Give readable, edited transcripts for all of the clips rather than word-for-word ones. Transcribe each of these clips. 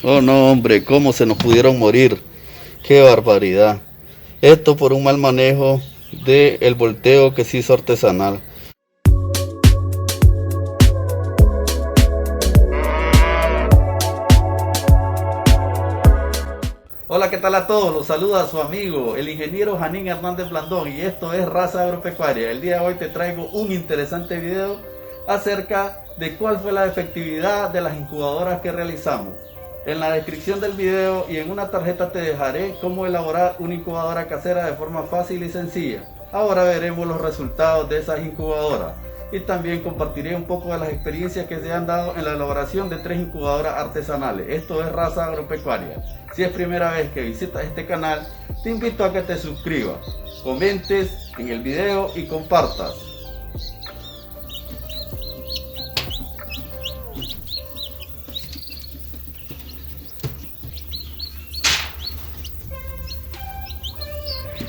Oh no, hombre, cómo se nos pudieron morir. Qué barbaridad. Esto por un mal manejo del volteo que se hizo artesanal. Hola, ¿qué tal a todos? Los saluda su amigo, el ingeniero Janín Hernández Blandón, y esto es Raza Agropecuaria. El día de hoy te traigo un interesante video acerca de cuál fue la efectividad de las incubadoras que realizamos. En la descripción del video y en una tarjeta te dejaré cómo elaborar una incubadora casera de forma fácil y sencilla. Ahora veremos los resultados de esas incubadoras y también compartiré un poco de las experiencias que se han dado en la elaboración de 3 incubadoras artesanales. Esto es Raza Agropecuaria. Si es primera vez que visitas este canal, te invito a que te suscribas, comentes en el video y compartas.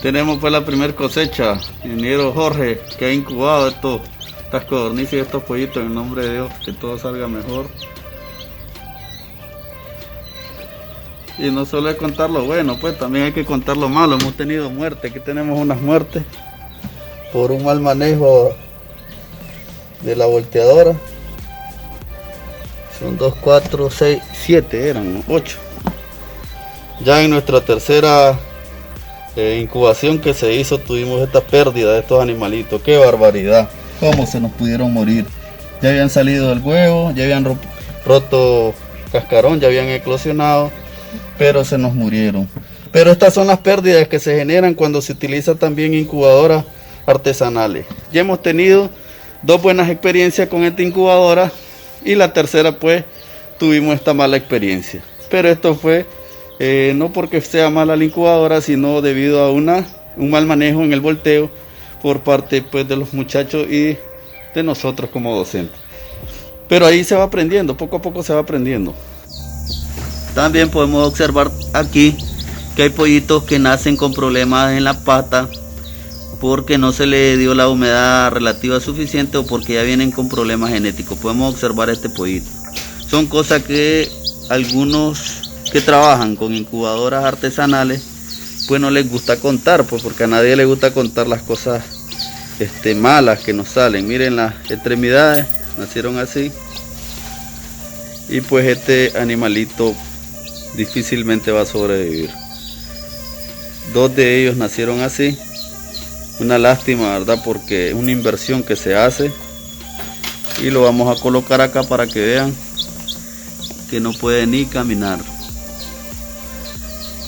Tenemos pues la primera cosecha, ingeniero Jorge, que ha incubado estas codornices y estos pollitos, en nombre de Dios, que todo salga mejor. Y no solo es contar lo bueno, pues también hay que contar lo malo. Hemos tenido muertes, aquí tenemos unas muertes por un mal manejo de la volteadora. Son 2, 4, 6, 7, eran 8. Ya en nuestra tercera incubación que se hizo tuvimos esta pérdida de estos animalitos. Qué barbaridad, cómo se nos pudieron morir. Ya habían salido del huevo, ya habían roto cascarón, ya habían eclosionado, pero se nos murieron. Pero estas son las pérdidas que se generan cuando se utiliza también incubadoras artesanales. Ya hemos tenido 2 buenas experiencias con esta incubadora y la tercera pues tuvimos esta mala experiencia. Pero esto fue no porque sea mala la incubadora, sino debido a un mal manejo en el volteo por parte pues de los muchachos y de nosotros como docentes. Pero ahí se va aprendiendo, poco a poco se va aprendiendo. También podemos observar aquí que hay pollitos que nacen con problemas en la pata porque no se le dio la humedad relativa suficiente o porque ya vienen con problemas genéticos. Podemos observar este pollito. Son cosas que algunos que trabajan con incubadoras artesanales pues no les gusta contar, pues porque a nadie le gusta contar las cosas malas que nos salen. Miren las extremidades, nacieron así, y pues este animalito difícilmente va a sobrevivir. 2 de ellos nacieron así. Una lástima, ¿verdad? Porque es una inversión que se hace, y lo vamos a colocar acá para que vean que no puede ni caminar.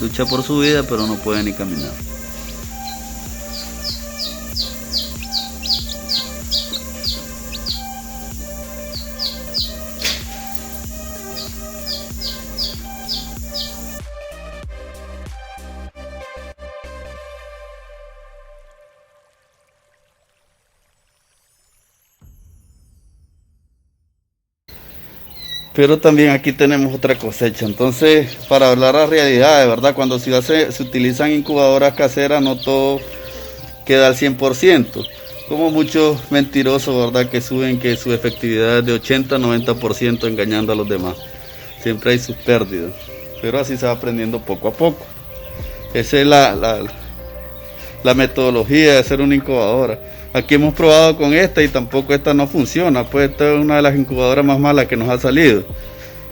Lucha por su vida, pero no puede ni caminar. Pero también aquí tenemos otra cosecha. Entonces, para hablar a realidad, de verdad, cuando se utilizan incubadoras caseras, no todo queda al 100%. Como muchos mentirosos, ¿verdad?, que suben que su efectividad es de 80-90% engañando a los demás. Siempre hay sus pérdidas, pero así se va aprendiendo poco a poco. Esa es la metodología de hacer una incubadora. Aquí hemos probado con esta y tampoco esta no funciona, pues esta es una de las incubadoras más malas que nos ha salido.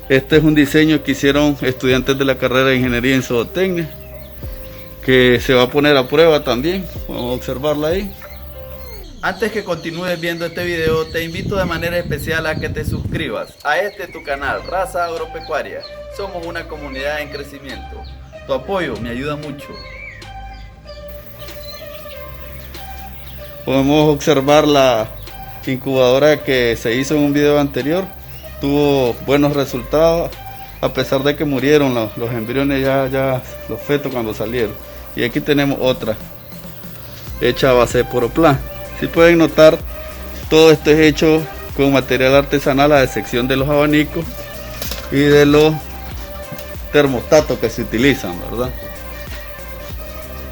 Este es un diseño que hicieron estudiantes de la carrera de Ingeniería en Zootecnia, que se va a poner a prueba también. Vamos a observarla ahí. Antes que continúes viendo este video, te invito de manera especial a que te suscribas a tu canal, Raza Agropecuaria. Somos una comunidad en crecimiento. Tu apoyo me ayuda mucho. Podemos observar la incubadora que se hizo en un video anterior. Tuvo buenos resultados, a pesar de que murieron los embriones, ya los fetos cuando salieron. Y aquí tenemos otra, hecha a base de Poroplan. Si pueden notar, todo esto es hecho con material artesanal, a excepción de los abanicos y de los termostatos que se utilizan, ¿verdad?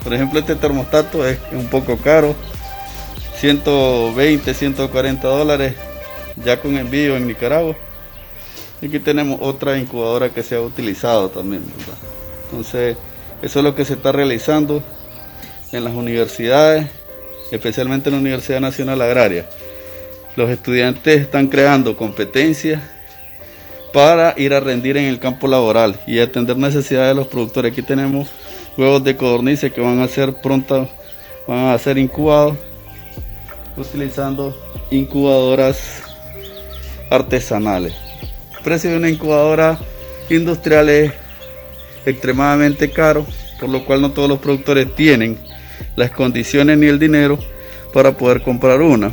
Por ejemplo, este termostato es un poco caro, 120, 140 dólares, ya con envío en Nicaragua. Aquí tenemos otra incubadora que se ha utilizado también, ¿verdad? Entonces, eso es lo que se está realizando en las universidades, especialmente en la Universidad Nacional Agraria. Los estudiantes están creando competencias para ir a rendir en el campo laboral y atender necesidades de los productores. Aquí tenemos huevos de codornices que van a ser pronto, van a ser incubados utilizando incubadoras artesanales. El precio de una incubadora industrial es extremadamente caro, por lo cual no todos los productores tienen las condiciones ni el dinero para poder comprar una.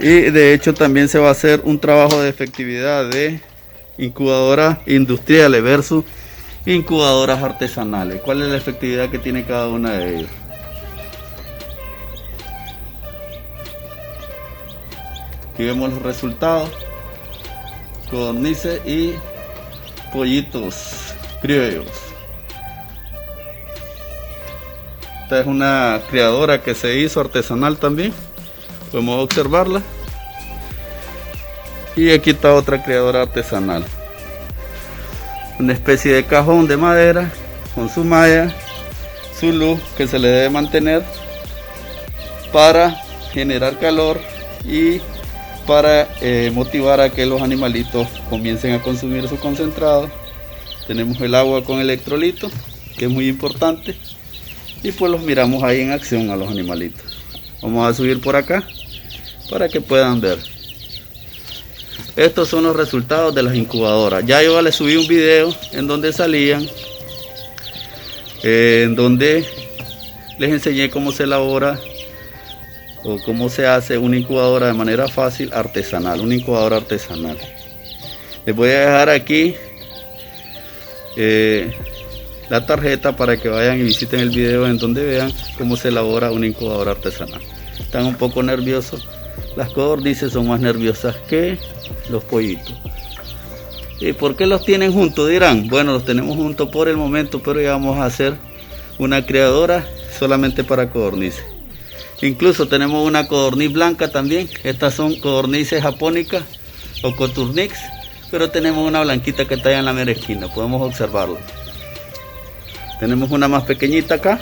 Y de hecho también se va a hacer un trabajo de efectividad de incubadoras industriales versus incubadoras artesanales. ¿Cuál es la efectividad que tiene cada una de ellas? Aquí vemos los resultados: codornices y pollitos criollos. Esta es una criadora que se hizo artesanal también, podemos observarla. Y aquí está otra criadora artesanal, una especie de cajón de madera con su malla, su luz que se le debe mantener para generar calor y para motivar a que los animalitos comiencen a consumir su concentrado. Tenemos el agua con electrolito, que es muy importante, y pues los miramos ahí en acción a los animalitos. Vamos a subir por acá para que puedan ver. Estos son los resultados de las incubadoras. Ya yo les subí un video en donde salían, en donde les enseñé cómo se elabora o cómo se hace una incubadora de manera fácil artesanal, una incubadora artesanal. Les voy a dejar aquí la tarjeta para que vayan y visiten el video en donde vean cómo se elabora una incubadora artesanal. Están un poco nerviosos, las codornices son más nerviosas que los pollitos. ¿Y por qué los tienen juntos? Dirán. Bueno, los tenemos juntos por el momento, pero ya vamos a hacer una criadora solamente para codornices. Incluso tenemos una codorniz blanca también. Estas son codornices japónicas o coturnix, pero tenemos una blanquita que está allá en la mera esquina, podemos observarlo. Tenemos una más pequeñita acá.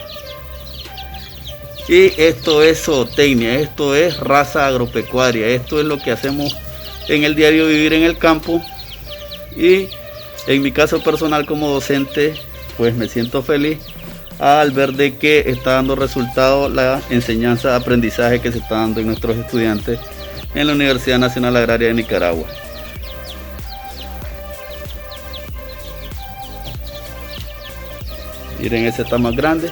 Y esto es zootecnia, esto es raza agropecuaria, esto es lo que hacemos en el diario vivir en el campo. Y en mi caso personal como docente, pues me siento feliz al ver de que está dando resultado la enseñanza, aprendizaje que se está dando en nuestros estudiantes en la Universidad Nacional Agraria de Nicaragua. Miren, ese está más grande,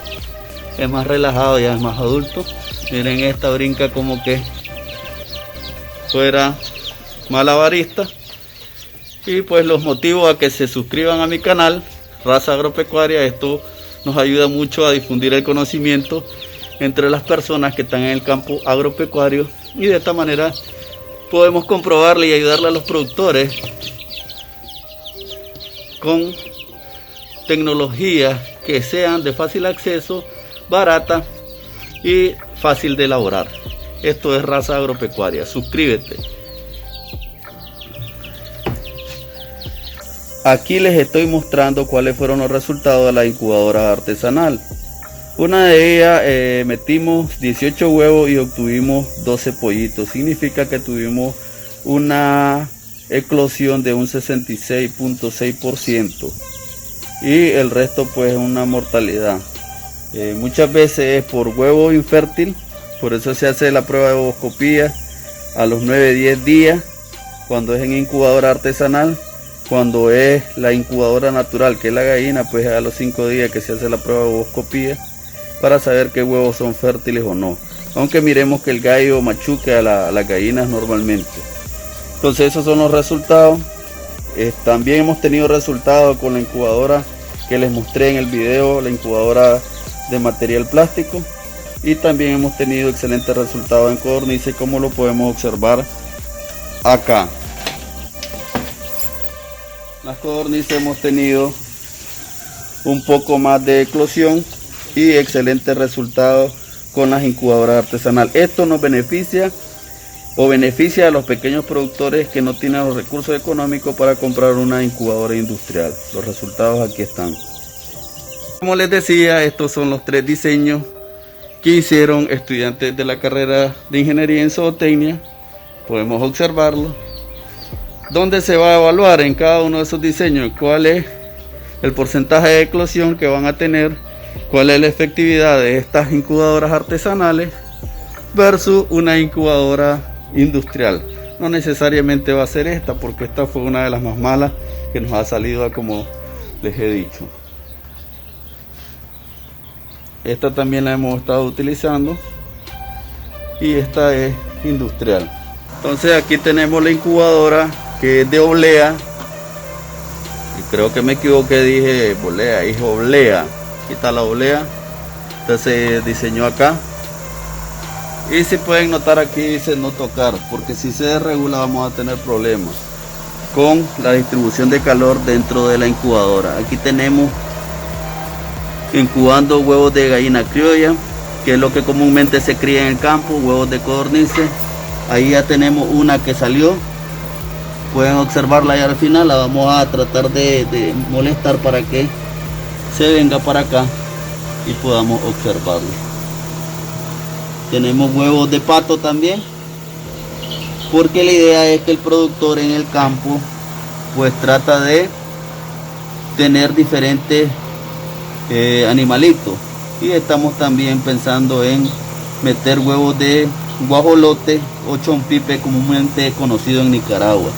es más relajado, ya es más adulto. Miren, esta brinca como que fuera malabarista. Y pues los motivo a que se suscriban a mi canal Raza Agropecuaria. Esto nos ayuda mucho a difundir el conocimiento entre las personas que están en el campo agropecuario, y de esta manera podemos comprobarle y ayudarle a los productores con tecnologías que sean de fácil acceso, barata y fácil de elaborar. Esto es Raza Agropecuaria. Suscríbete. Aquí les estoy mostrando cuáles fueron los resultados de la incubadora artesanal. Una de ellas metimos 18 huevos y obtuvimos 12 pollitos. Significa que tuvimos una eclosión de un 66.6%. Y el resto pues una mortalidad. Muchas veces es por huevo infértil, por eso se hace la prueba de ovoscopía a los 9-10 días cuando es en incubadora artesanal. Cuando es la incubadora natural, que es la gallina, pues a los 5 días que se hace la prueba de ovoscopía para saber qué huevos son fértiles o no. Aunque miremos que el gallo machuque a las gallinas normalmente. Entonces esos son los resultados. También hemos tenido resultados con la incubadora que les mostré en el video, la incubadora de material plástico. Y también hemos tenido excelentes resultados en codornices, como lo podemos observar acá. Las codornices hemos tenido un poco más de eclosión y excelentes resultados con las incubadoras artesanales. Esto nos beneficia o beneficia a los pequeños productores que no tienen los recursos económicos para comprar una incubadora industrial. Los resultados aquí están. Como les decía, estos son los 3 diseños que hicieron estudiantes de la carrera de Ingeniería en Zootecnia. Podemos observarlo, donde se va a evaluar en cada uno de esos diseños cuál es el porcentaje de eclosión que van a tener, cuál es la efectividad de estas incubadoras artesanales versus una incubadora industrial. No necesariamente va a ser esta, porque esta fue una de las más malas que nos ha salido, como les he dicho. Esta también la hemos estado utilizando y esta es industrial. Entonces aquí tenemos la incubadora que es de oblea, y creo que me equivoqué, dije bolea, es oblea. Aquí está la oblea. Entonces se diseñó acá, y si pueden notar aquí dice no tocar, porque si se desregula vamos a tener problemas con la distribución de calor dentro de la incubadora. Aquí tenemos incubando huevos de gallina criolla, que es lo que comúnmente se cría en el campo, huevos de codornices. Ahí ya tenemos una que salió, pueden observarla ya al final. La vamos a tratar de molestar para que se venga para acá y podamos observarlo. Tenemos huevos de pato también, porque la idea es que el productor en el campo pues trata de tener diferentes animalitos, y estamos también pensando en meter huevos de guajolote o chompipe, comúnmente conocido en Nicaragua.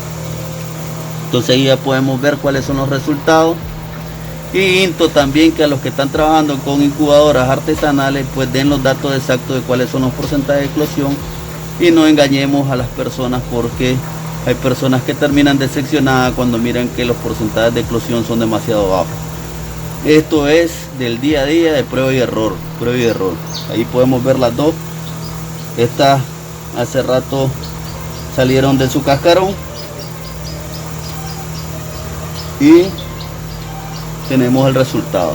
Entonces ahí ya podemos ver cuáles son los resultados, y insto también que a los que están trabajando con incubadoras artesanales pues den los datos exactos de cuáles son los porcentajes de eclosión, y no engañemos a las personas, porque hay personas que terminan decepcionadas cuando miran que los porcentajes de eclosión son demasiado bajos. Esto es del día a día, de prueba y error, prueba y error. Ahí podemos ver las dos. Estas hace rato salieron de su cascarón y tenemos el resultado.